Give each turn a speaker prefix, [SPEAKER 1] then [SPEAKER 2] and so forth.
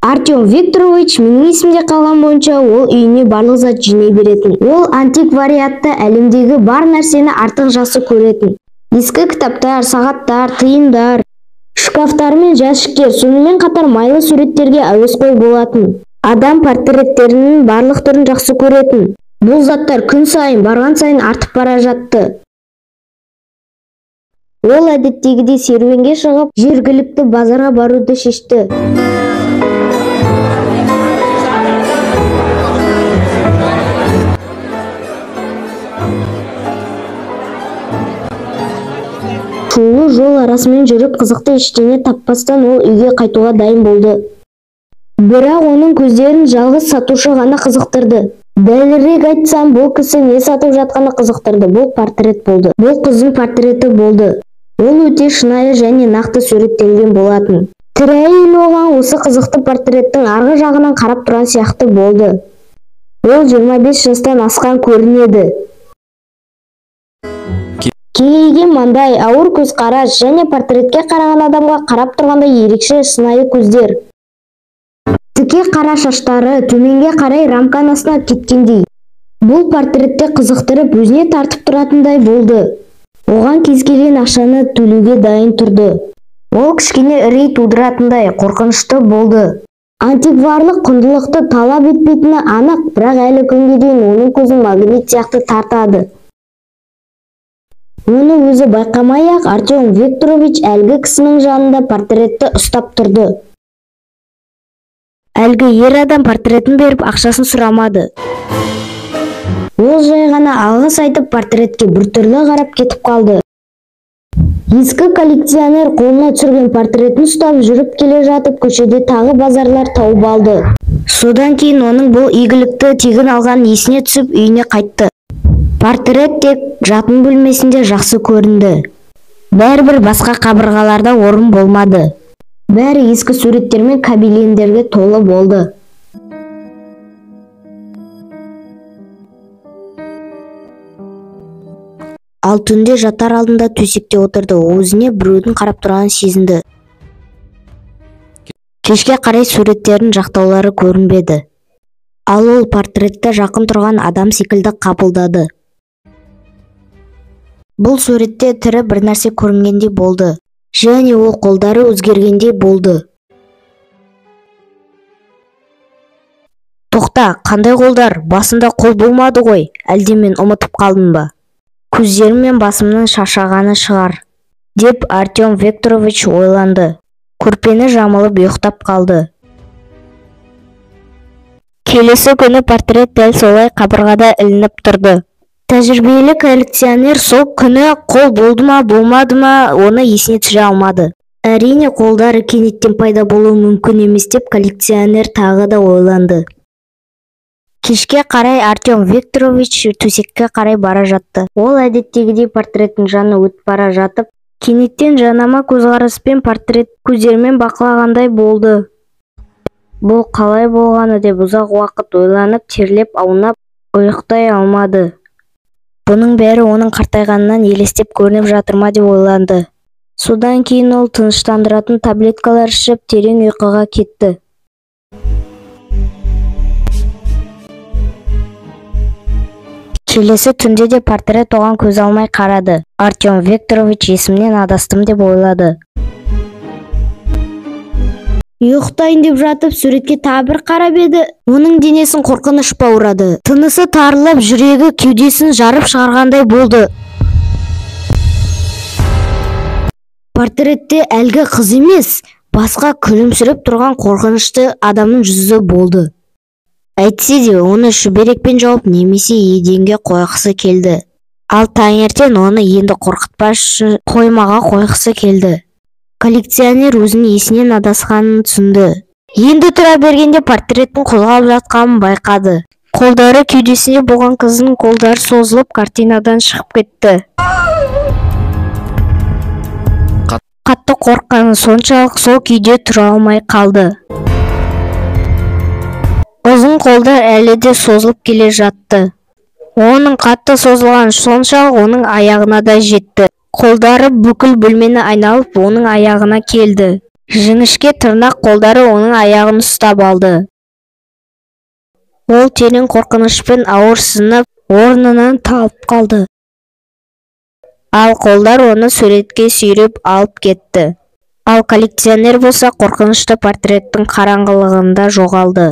[SPEAKER 1] Артем Викторович менің есімде қалған бойынша ол үйіне барлық зат жинай беретін. Ол антиквариатты әлемдегі бар нәрсені артық жақсы көретін. Ескі кітаптар, сағаттар, тиындар, шкафтар мен жәшіктер, сонымен қатар майлы суреттерге әуесқой болатын. Адам портреттерінің барлық түрін жақсы көретін. Бұл заттар күн сайын барған сайын артып бара жатты. Ол әдеттегідей серуенге шығып, жергілікті базарға баруды шешті. Шулы жол арасымен жүріп қызықты ештеңе таппастан ол үйге қайтуға дайын болды. Бірақ оның көздерін жалғыз сатушы ғана қызықтырды. Дәлірек айтсам, бұл кісі не сатып жатқаны қызықтырды. Бұл портрет болды. Бұл қыздың портреті болды. Ол өте шынайы және нақты суреттелген болатын. Тірі әйел оған осы қызықты портреттің арғы жағынан қарап тұрған сияқты болды. Ол 25 жастан асқан көрінеді. Кеңейген маңдай, ауыр көзқарас және портретке қараған адамға қарап тұрғанда ерекше шынайы көздер. Тіке қара шаштары төменге қарай рамканың астына кеткендей. Бұл портретте қызықтырып, өзіне тартып тұратындай болды. Оған кез келген ақшаны төлеуге дайын тұрды. Ол кішкене үрей тудыратындай, қорқынышты болды. Антикварлық құндылықты талап етпейтіні анық, бірақ әлі күнге дейін оның көзін магнит сияқты тартады. Оны өзі байқамай-ақ Артем Викторович әлгі кісінің жанында портретті ұстап тұрды. Әлгі ер адам портретін беріп, ақшасын сұрамады. Ол жай ғана алғыс айтып портретке біртүрлі қарап кетіп қалды. Ескі коллекционер қолына түсірген портретін ұстап жүріп келе жатып, көшеде тағы базарлар тауып алды. Содан кейін оның бұл игілікті тегін алған есіне түсіп, үйіне қайтты. Портрет тек жатын бөлмесінде жақсы көрінді. Бәрібір басқа қабырғаларда орын болмады. Бәрі ескі суреттер мен кабелендерге толы болды. Ал түнде жатар алдында төсекте отырды, өзіне біреудің қарап тұрғанын сезінді. Кешке қарай суреттердің жақтаулары көрінбеді. Ал ол портретте жақын тұрған адам секілді қабылдады. Бұл суретте тірі бір нәрсе көрінгендей болды, және ол қолдары өзгергендей болды. Тоқта, қандай қолдар? Басында қол болмады ғой, әлде мен ұмытып қалдым ба? Көздерім мен басымның шаршағаны шығар, деп Артем Викторович ойланды. Көрпені жамылып ұйықтап қалды. Келесі күні портрет дәл солай қабырғада ілініп тұрды. Тәжірибелі коллекционер сол күні қол болды ма, болмады ма, оны есіне түсіре алмады. Әрине, қолдары кенеттен пайда болуы мүмкін емес деп коллекционер тағы да ойланды. Кешке қарай Артем Викторович төсекке қарай бара жатты. Ол әдеттегідей портреттің жанына өтіп бара жатып, кенеттен жанама көзқараспен портрет көздерімен бақылағандай болды. Бұл қалай болғаны деп ұзақ уақыт ойланып, терлеп, аунап, ұйықтай алмады. Бұның бәрі оның қартайғанынан елестеп көрініп жатыр ма деп ойланды. Содан кейін ол тыныштандыратын таблеткалар ішіп, терең ұйқыға кетті. Келесі түнде де портрет оған көз алмай қарады. Артем Викторович есімнен адастым деп ойлады. Ұйықтайын деп жатып, суретке тағы бір қарап еді. Оның денесін қорқыныш баурады. Тынысы тарылып, жүрегі кеудесін жарып шығарғандай болды. Портретте әлгі қыз емес, басқа күлімсіреп тұрған қорқынышты адамның жүзі болды. Әйтсе де оны шүберекпен жауып немесе еденге қойғысы келді. Ал таңертең оны енді қорқытпас үшін қоймаға қойғысы келді. Коллекционер өзінің есінен адасқанын түсінді. Енді тұра бергенде портреттің қозғалып жатқанын байқады. Қолдары кеудесінде болған қыздың қолдары созылып, картинадан шығып кетті. Қатты қорыққаны соншалық сол күйде тұра алмай қалды. Ұзын қолдар әлі де созылып келе жатты. Оның қатты созылған соншалық оның аяғына да жетті. Қолдары бүкіл бөлмені айналып, оның аяғына келді. Жіңішке тырнақ қолдары оның аяғын ұстап алды. Ол терең қорқынышпен ауырсынып, орнынан талып қалды. Ал қолдар оны суретке сүйреп алып кетті. Ал коллекционер болса қорқынышты портреттің қараңғылығында жоғалды.